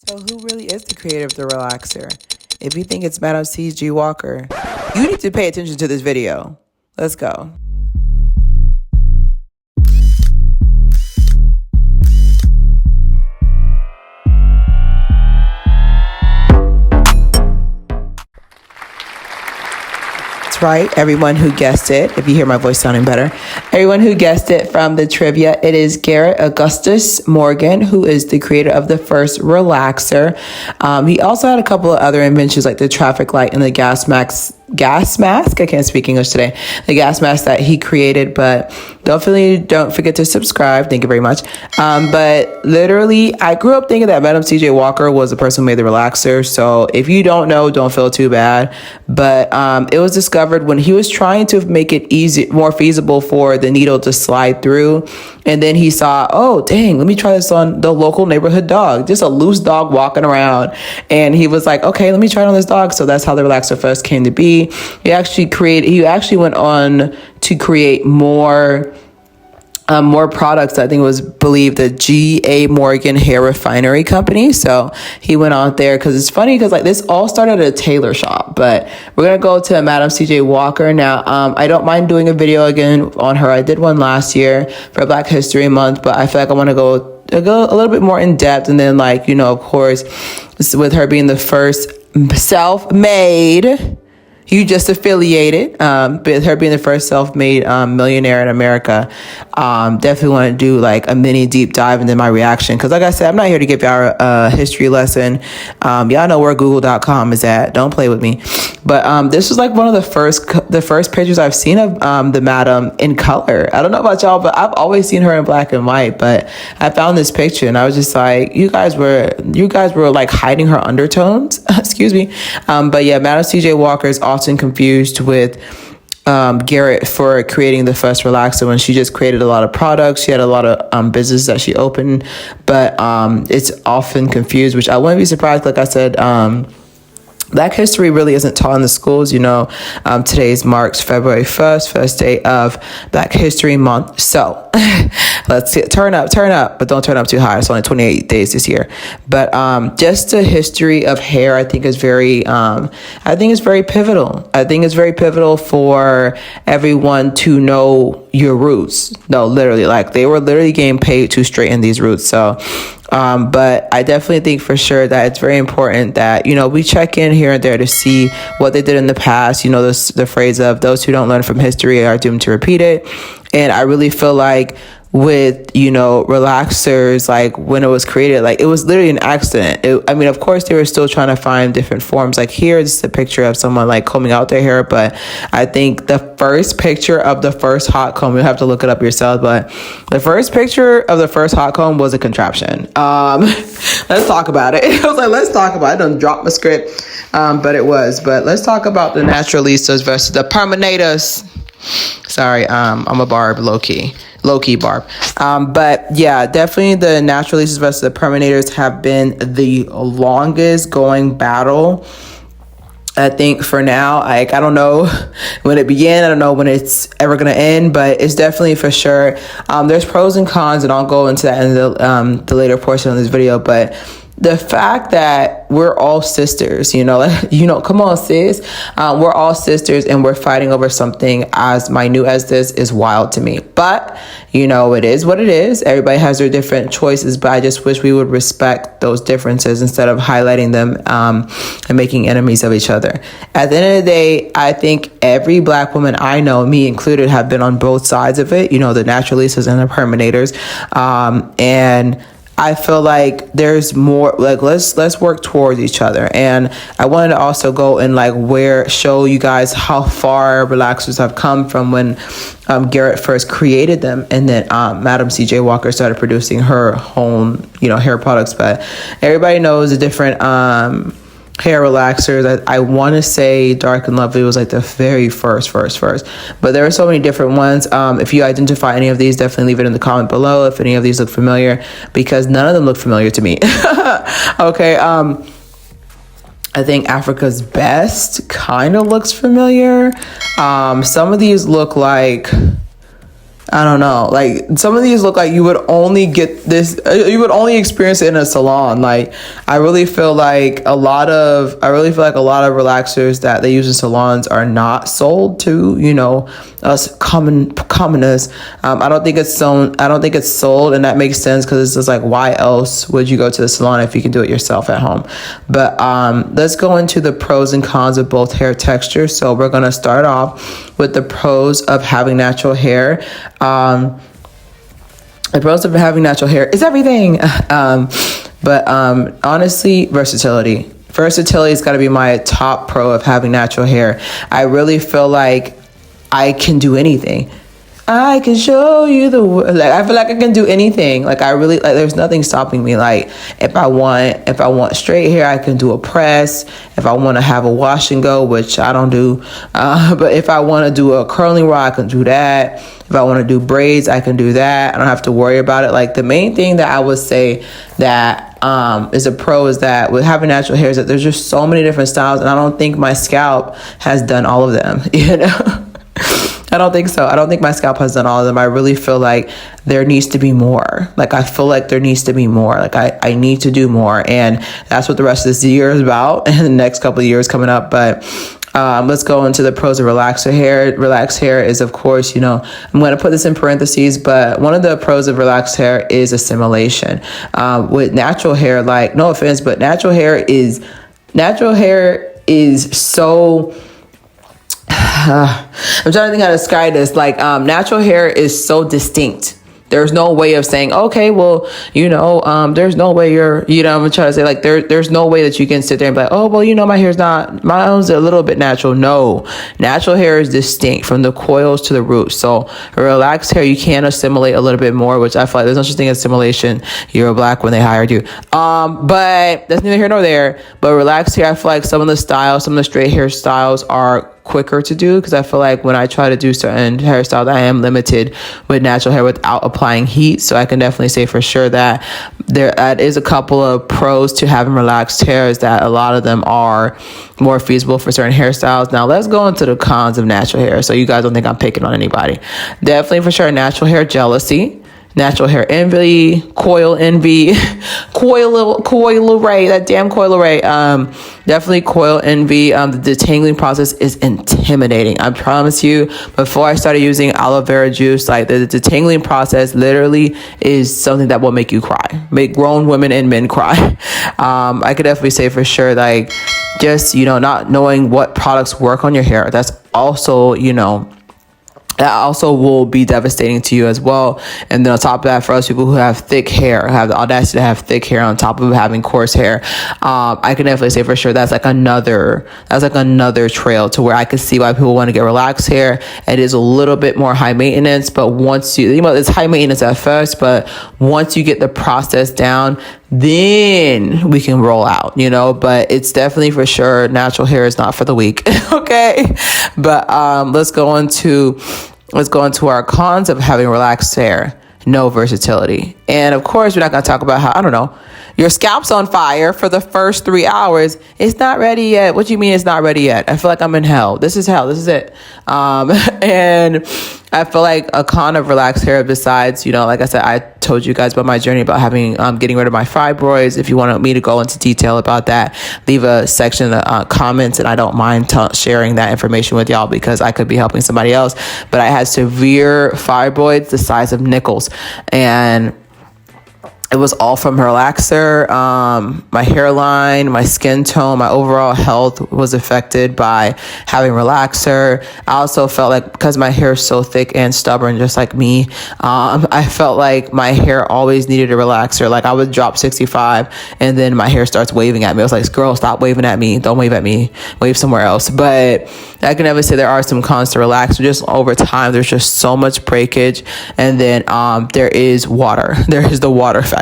So who really is the creator of the relaxer? If you think it's Madam C.J.Walker, you need to pay attention to this video. Let's go. That's right, everyone who guessed it, if you hear my voice sounding better, everyone who guessed it from the trivia, it is Garret Augustus Morgan, who is the creator of the first relaxer. He also had a couple of other inventions like the traffic light and the gas mask. I can't speak English today. The gas mask that he created, but don't forget to subscribe. Thank you very much. But literally, I grew up thinking that Madam C.J.Walker was the person who made the relaxer. So if you don't know, don't feel too bad. But it was discovered when he was trying to make it more feasible for the needle to slide through. And then he saw, oh, dang, let me try this on the local neighborhood dog, just a loose dog walking around. And he was like, okay, let me try it on this dog. So that's how the relaxer first came to be. He actually went on to create more products. I think it was believed the G.A. Morgan Hair Refinery Company. So he went out there because it's funny because like this all started at a tailor shop. But we're going to go to Madam C.J.Walker now. I don't mind doing a video again on her. I did one last year for Black History Month, but I feel like I want to go a little bit more in depth. And then of course, with her being the first self-made, you just affiliated, but her being the first self-made millionaire in America. Definitely want to do like a mini deep dive into my reaction. Because like I said, I'm not here to give y'all a history lesson. Y'all know where google.com is at. Don't play with me. But this was like one of the first pictures I've seen of the madam in color. I don't know about y'all, but I've always seen her in black and white. But I found this picture and I was just like, you guys were like hiding her undertones. Excuse me. But yeah, Madam C.J.Walker is often confused with Garret for creating the first relaxer when she just created a lot of products. She had a lot of business that she opened, but it's often confused, which I wouldn't be surprised. Like I said, Black history really isn't taught in the schools. Today's marks February 1st, first day of Black History Month. So let's turn up, but don't turn up too high. It's only 28 days this year. But just the history of hair, I think is very pivotal. I think it's very pivotal for everyone to know your roots. No, literally, like they were literally getting paid to straighten these roots. So but I definitely think for sure that it's very important that, we check in here and there to see what they did in the past. The phrase of those who don't learn from history are doomed to repeat it. And I really feel like with, relaxers, like when it was created, like it was literally an accident. Of course they were still trying to find different forms. Like here is a picture of someone like combing out their hair. But I think the first picture of the first hot comb, you'll have to look it up yourself. But the first picture of the first hot comb was a contraption. Let's talk about it. I was like, let's talk about it. I don't drop my script. But it was. But let's talk about the Naturalistas versus the Permanators. Sorry, I'm a barb, low-key barb. But yeah, definitely the Naturalistas versus the Permanators have been the longest going battle. I think for now, I don't know when it began. I don't know when it's ever going to end, but it's definitely for sure. There's pros and cons, and I'll go into that in the later portion of this video, but the fact that we're all sisters, come on, sis. We're all sisters and we're fighting over something as minute as this is wild to me. But, it is what it is. Everybody has their different choices, but I just wish we would respect those differences instead of highlighting them and making enemies of each other. At the end of the day, I think every Black woman I know, me included, have been on both sides of it, the Naturalistas and the Permanators. And I feel like there's more, like, let's work towards each other. And I wanted to also go and show you guys how far relaxers have come from when Garret first created them, and then Madam C.J.Walker started producing her own, hair products. But everybody knows the different hair relaxers. I want to say Dark and Lovely was like the very first, but there are so many different ones. If you identify any of these, definitely leave it in the comment below if any of these look familiar, because none of them look familiar to me. Okay. I think Africa's Best kind of looks familiar. Some of these look like I don't know. Like some of these look like you would only get this, you would only experience it in a salon. Like I really feel like a lot of relaxers that they use in salons are not sold to, us commoners. I don't think it's sold, and that makes sense because it's just like, why else would you go to the salon if you can do it yourself at home? But let's go into the pros and cons of both hair textures. So we're gonna start off with the pros of having natural hair. The pros of having natural hair is everything. But honestly, versatility. Versatility has got to be my top pro of having natural hair. I really feel like I can do anything. I can show you the world. Like I feel like I can do anything. Like I really like. There's nothing stopping me. Like if I want straight hair, I can do a press. If I want to have a wash and go, which I don't do, but if I want to do a curling rod, I can do that. If I want to do braids, I can do that. I don't have to worry about it. Like the main thing that I would say that is a pro is that with having natural hair is that there's just so many different styles, and I don't think my scalp has done all of them. I don't think so. I don't think my scalp has done all of them. I really feel like there needs to be more. Like I feel like there needs to be more. Like I need to do more, and that's what the rest of this year is about, and the next couple of years coming up. But let's go into the pros of relaxed hair. Relaxed hair is, of course, I'm going to put this in parentheses, but one of the pros of relaxed hair is assimilation. With natural hair, like no offense, but natural hair is so. I'm trying to think how to describe this. Like natural hair is so distinct. There's no way of saying, okay, well, there's no way I'm trying to say like there's no way that you can sit there and be like, oh, well, my own's a little bit natural. No, natural hair is distinct from the coils to the roots. So relaxed hair, you can assimilate a little bit more, which I feel like there's no such thing as assimilation. You're black when they hired you. But that's neither here nor there. But relaxed hair, I feel like some of the straight hair styles are quicker to do, because I feel like when I try to do certain hairstyles, I am limited with natural hair without applying heat. So I can definitely say for sure that there is a couple of pros to having relaxed hair, is that a lot of them are more feasible for certain hairstyles. Now let's go into the cons of natural hair, so you guys don't think I'm picking on anybody. Definitely for sure natural hair jealousy, natural hair envy, coil envy, coil array, that damn coil array. Definitely coil envy. The detangling process is intimidating. I promise you, before I started using aloe vera juice, like the detangling process literally is something that will make you cry, make grown women and men cry. I could definitely say for sure, like just, not knowing what products work on your hair. That's also, that also will be devastating to you as well. And then on top of that, for us people who have thick hair, have the audacity to have thick hair on top of having coarse hair, I can definitely say for sure that's like another trail to where I can see why people want to get relaxed hair. It is a little bit more high maintenance, but once it's high maintenance at first, but once you get the process down, then we can roll out, but it's definitely for sure natural hair is not for the weak. Okay. But let's go into our cons of having relaxed hair. No versatility. And of course, we're not going to talk about how, I don't know, your scalp's on fire for the first 3 hours. It's not ready yet. What do you mean it's not ready yet? I feel like I'm in hell. This is hell. This is it. And I feel like a con of relaxed hair, besides, like I said, I told you guys about my journey about having, getting rid of my fibroids. If you want me to go into detail about that, leave a section in the comments, and I don't mind sharing that information with y'all, because I could be helping somebody else. But I had severe fibroids the size of nickels, and it was all from relaxer. My hairline, my skin tone, my overall health was affected by having relaxer. I also felt like, because my hair is so thick and stubborn, just like me, I felt like my hair always needed a relaxer. Like I would drop 65 and then my hair starts waving at me. I was like, girl, stop waving at me. Don't wave at me. Wave somewhere else. But I can never say there are some cons to relaxer. Just over time, there's just so much breakage. And then there is water. There is the water factor.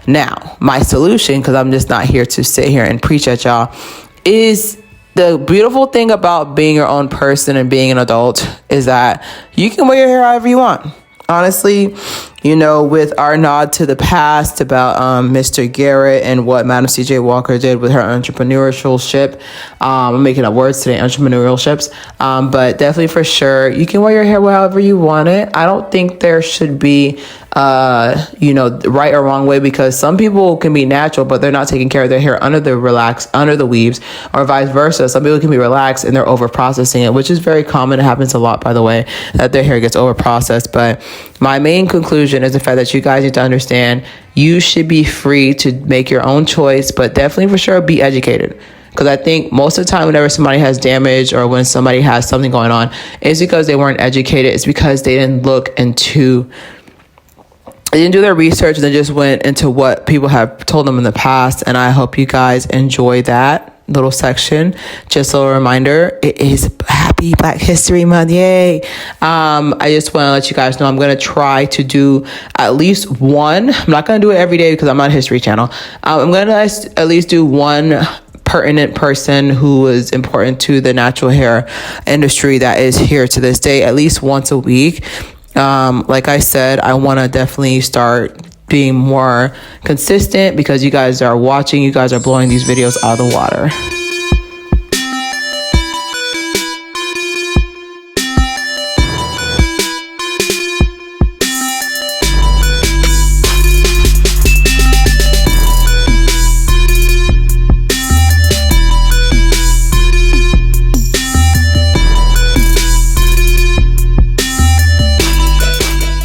Now, my solution, because I'm just not here to sit here and preach at y'all, is the beautiful thing about being your own person and being an adult is that you can wear your hair however you want. honestly, you know, with our nod to the past about Mr. Garret and what Madam C.J. Walker did with her entrepreneurship, I'm making up words today, entrepreneurialships, but definitely for sure, you can wear your hair however you want it. I don't think there should be, you know, right or wrong way, because some people can be natural, but they're not taking care of their hair under the weaves, or vice versa. Some people can be relaxed and they're over processing it, which is very common. It happens a lot, by the way, that their hair gets over processed. But my main conclusion is the fact that you guys need to understand you should be free to make your own choice, but definitely for sure be educated. Because I think most of the time whenever somebody has damage or when somebody has something going on, it's because they weren't educated. It's because they didn't they didn't do their research, and they just went into what people have told them in the past. And I hope you guys enjoy that little section. Just a little reminder, it is Happy Black History Month. Yay. I just want to let you guys know I'm going to try to do at least one. I'm not going to do it every day because I'm on a history channel. I'm going to at least do one pertinent person who is important to the natural hair industry that is here to this day, at least once a week. Like I said, I want to definitely start being more consistent because you guys are watching, you guys are blowing these videos out of the water.